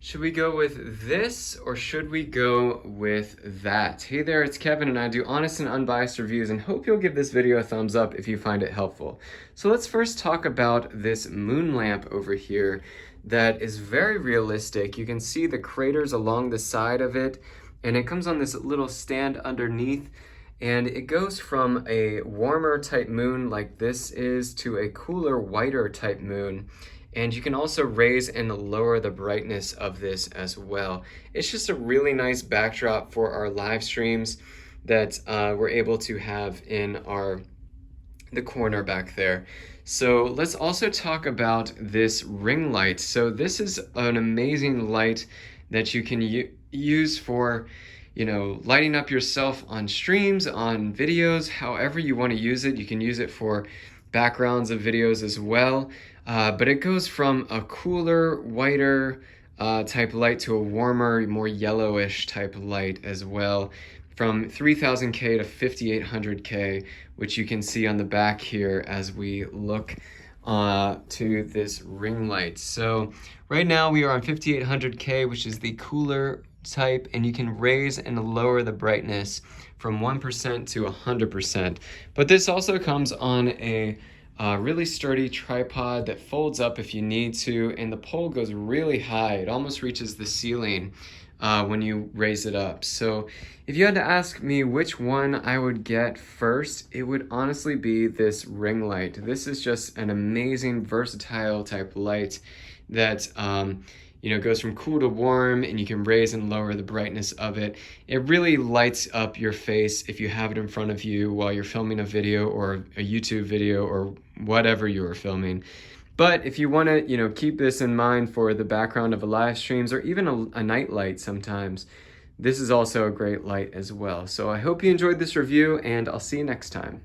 Should we go with this or should we go with that? Hey there, it's Kevin and I do honest and unbiased reviews and hope you'll give this video a thumbs up if you find it helpful. So let's first talk about this moon lamp over here that is very realistic. You can see the craters along the side of it, and it comes on this little stand underneath, and it goes from a warmer type moon like this is to a cooler, whiter type moon. And you can also raise and lower the brightness of this as well. It's just a really nice backdrop for our live streams that we're able to have in the corner back there. So let's also talk about this ring light. So this is an amazing light that you can use for, lighting up yourself on streams, on videos, however you want to use it. You can use it for backgrounds of videos as well. But it goes from a cooler, whiter type light to a warmer, more yellowish type light as well, from 3000K to 5800K, which you can see on the back here as we look to this ring light. So right now we are on 5800K, which is the cooler type, and you can raise and lower the brightness from 1% to 100%. But this also comes on a really sturdy tripod that folds up if you need to, and the pole goes really high. It almost reaches the ceiling when you raise it up. So if you had to ask me which one I would get first, it would honestly be this ring light. This is just an amazing, versatile type light that goes from cool to warm, and you can raise and lower the brightness of it. It really lights up your face if you have it in front of you while you're filming a video or a YouTube video or whatever you are filming. But if you want to, keep this in mind for the background of a live streams or even a night light sometimes, this is also a great light as well. So I hope you enjoyed this review, and I'll see you next time.